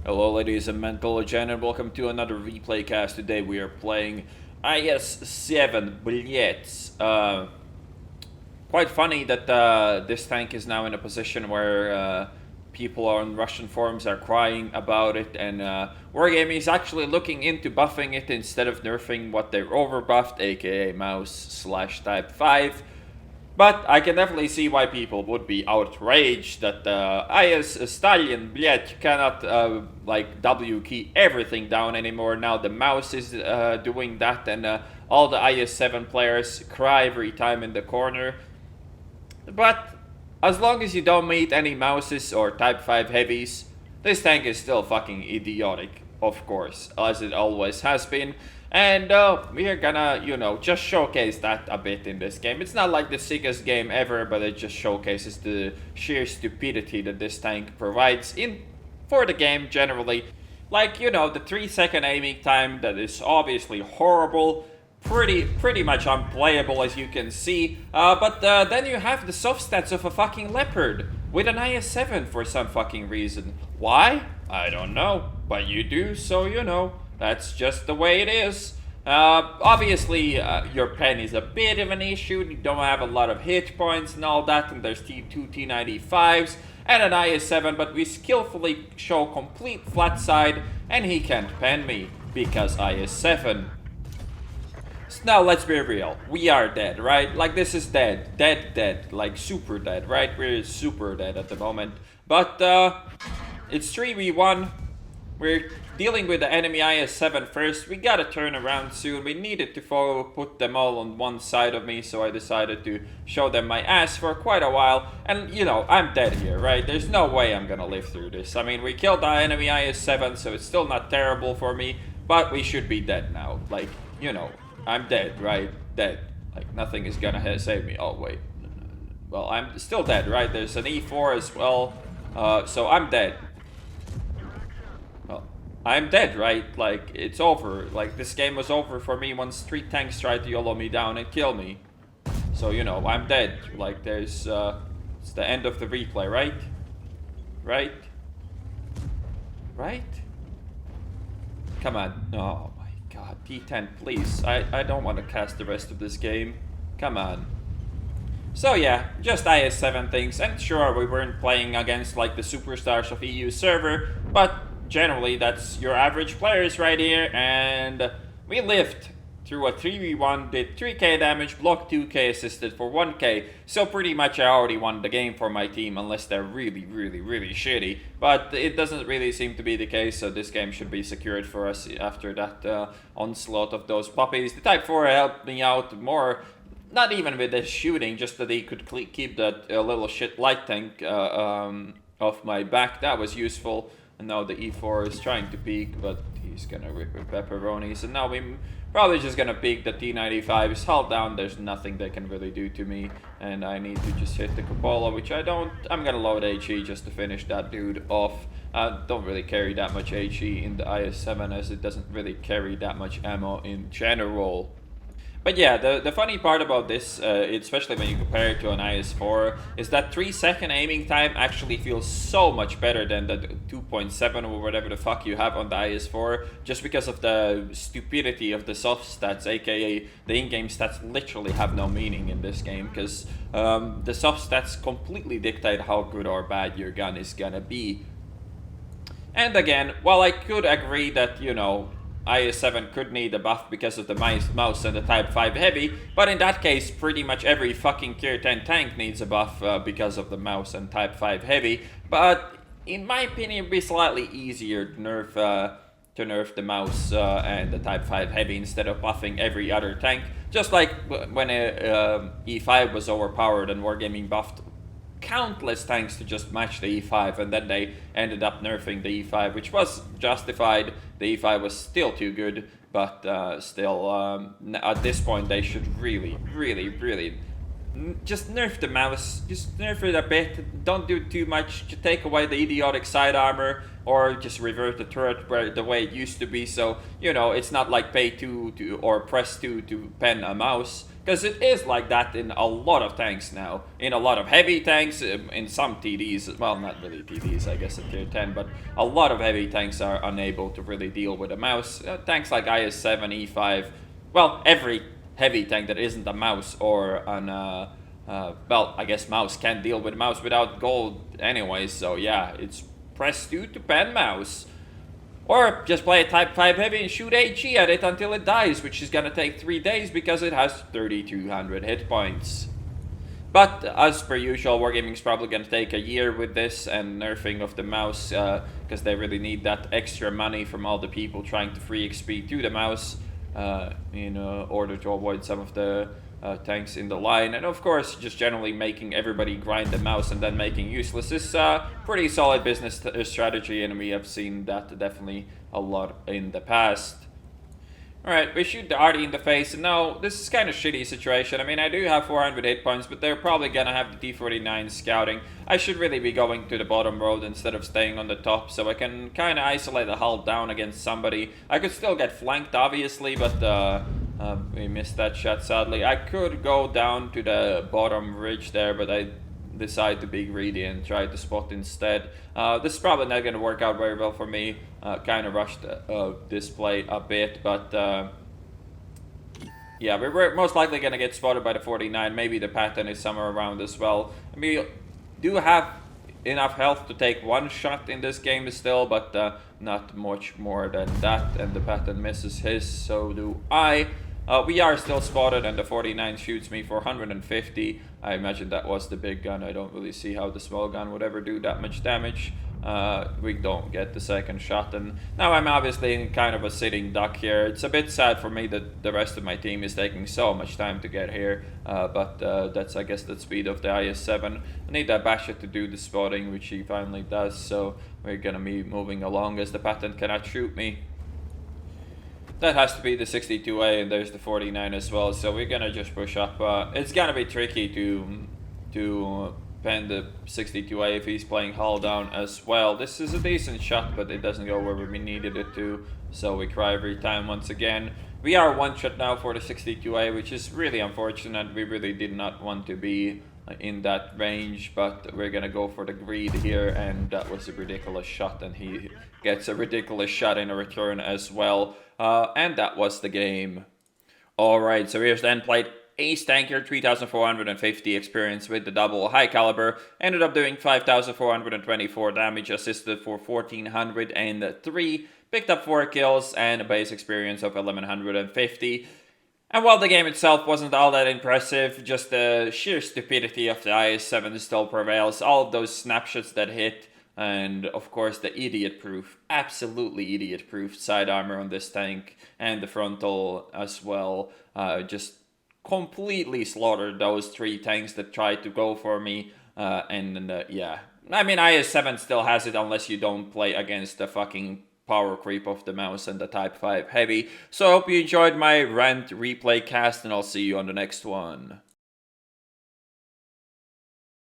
Hello ladies and gentlemen, and welcome to another replay cast. Today we are playing IS-7 Blitz. Quite funny that this tank is now in a position where people on Russian forums are crying about it, and Wargaming is actually looking into buffing it instead of nerfing what they're overbuffed, aka mouse slash type 5. But I can definitely see why people would be outraged that IS Stalin, blять, cannot like W key everything down anymore. Now the mouse is doing that, and all the IS-7 players cry every time in the corner. But as long as you don't meet any mouses or type 5 heavies, this tank is still fucking idiotic, of course, as it always has been. And we are gonna, just showcase that a bit in this game. It's not like the sickest game ever, but it just showcases the sheer stupidity that this tank provides for the game generally. Like, the 3-second aiming time that is obviously horrible, pretty much unplayable as you can see. But then you have the soft stats of a fucking leopard with an IS-7 for some fucking reason. Why? I don't know, but you do, so that's just the way it is. Obviously, your pen is a bit of an issue. You don't have a lot of hit points and all that, and there's two T95s and an IS-7, but we skillfully show complete flat side, and he can't pen me because IS-7. So now let's be real. We are dead, right? Like, this is dead, like super dead, right? We're super dead at the moment. But it's 3v1. We're dealing with the enemy IS-7 first. We gotta turn around soon. We needed to put them all on one side of me, so I decided to show them my ass for quite a while. And, I'm dead here, right? There's no way I'm gonna live through this. I mean, we killed the enemy IS-7, so it's still not terrible for me, but we should be dead now. Like, I'm dead, right? Dead. Like, nothing is gonna save me. Oh, wait. Well, I'm still dead, right? There's an E4 as well, so I'm dead. I'm dead, right? Like, it's over. Like, this game was over for me once 3 tanks tried to YOLO me down and kill me. So, I'm dead. Like, it's the end of the replay, right? Right? Right? Come on. Oh my god. T10, please. I don't want to cast the rest of this game. Come on. So yeah, just IS-7 things. And sure, we weren't playing against, like, the superstars of EU server, but generally, that's your average players right here, and we lived through a 3v1, did 3k damage, blocked 2k, assisted for 1k, so pretty much I already won the game for my team, unless they're really shitty, but it doesn't really seem to be the case, so this game should be secured for us after that onslaught of those puppies. The Type 4 helped me out more, not even with the shooting, just that he could keep that little shit light tank off my back. That was useful. And now the E4 is trying to peek, but he's gonna rip with pepperonis. And now we're probably just gonna peek the T95s. Hold down, there's nothing they can really do to me. And I need to just hit the cupola, which I don't. I'm gonna load HE just to finish that dude off. Don't really carry that much HE in the IS-7, as it doesn't really carry that much ammo in general. But yeah, the funny part about this, especially when you compare it to an IS-4, is that 3-second aiming time actually feels so much better than the 2.7 or whatever the fuck you have on the IS-4, just because of the stupidity of the soft stats, aka the in-game stats literally have no meaning in this game, because the soft stats completely dictate how good or bad your gun is gonna be. And again, while I could agree that, IS-7 could need a buff because of the mouse and the Type 5 heavy, but in that case, pretty much every fucking tier 10 tank needs a buff because of the mouse and Type 5 heavy. But in my opinion, it'd be slightly easier to nerf the mouse and the Type 5 heavy instead of buffing every other tank. Just like when E5 was overpowered and Wargaming buffed countless tanks to just match the E5, and then they ended up nerfing the E5, which was justified. The E5 was still too good, but still, at this point, they should really just nerf the mouse. Just nerf it a bit. Don't do too much. Just take away the idiotic side armor, or just revert the turret the way it used to be. So, it's not like pay 2 or press 2 to pen a mouse. Because it is like that in a lot of tanks now. In a lot of heavy tanks, in some TDs, well, not really TDs, I guess, at tier 10, but a lot of heavy tanks are unable to really deal with a mouse. Tanks like IS-7, E5, well, every heavy tank that isn't a mouse or an, well, I guess mouse can't deal with a mouse without gold anyway, so yeah, it's press 2 to pen mouse. Or just play a Type 5 Heavy and shoot HE at it until it dies, which is gonna take 3 days because it has 3200 hit points. But as per usual, Wargaming's probably gonna take a year with this and nerfing of the mouse, because they really need that extra money from all the people trying to free XP to the mouse in order to avoid some of the tanks in the line. And of course, just generally making everybody grind the mouse and then making useless is pretty solid business strategy, and we have seen that definitely a lot in the past. Alright, we shoot the Artie in the face, and now this is kind of shitty situation. I mean, I do have 400 hit points, but they're probably gonna have the T-49 scouting. I should really be going to the bottom road instead of staying on the top, so I can kind of isolate the hull down against somebody. I could still get flanked, obviously, but we missed that shot, sadly. I could go down to the bottom ridge there, but I decide to be greedy and try to spot instead. This is probably not going to work out very well for me. Kind of rushed this play a bit, but yeah, we're most likely going to get spotted by the 49. Maybe the Patton is somewhere around as well. And we do have enough health to take one shot in this game still, but not much more than that. And the Patton misses his, so do I. We are still spotted, and the 49 shoots me for 150. I imagine that was the big gun. I don't really see how the small gun would ever do that much damage. We don't get the second shot, and now I'm obviously in kind of a sitting duck here. It's a bit sad for me that the rest of my team is taking so much time to get here, but that's, I guess, the speed of the IS-7. I need that Basher to do the spotting, which he finally does, so we're gonna be moving along as the Patton cannot shoot me. That has to be the 62A, and there's the 49 as well, so we're gonna just push up. It's gonna be tricky to pen the 62A if he's playing hull down as well. This is a decent shot, but it doesn't go where we needed it to, so we cry every time once again. We are one shot now for the 62A, which is really unfortunate. We really did not want to be in that range, but we're gonna go for the greed here, and that was a ridiculous shot, and he gets a ridiculous shot in a return as well. And that was the game. Alright, so here's then played Ace Tanker 3450 experience with the double high caliber. Ended up doing 5424 damage, assisted for 1403. Picked up 4 kills and a base experience of 1150. And while the game itself wasn't all that impressive, just the sheer stupidity of the IS-7 still prevails. All of those snapshots that hit, and of course the idiot-proof, absolutely idiot-proof side armor on this tank, and the frontal as well, just completely slaughtered those 3 tanks that tried to go for me, yeah. I mean, IS-7 still has it unless you don't play against the fucking power creep of the mouse and the Type 5 Heavy. So I hope you enjoyed my rant replay cast, and I'll see you on the next one.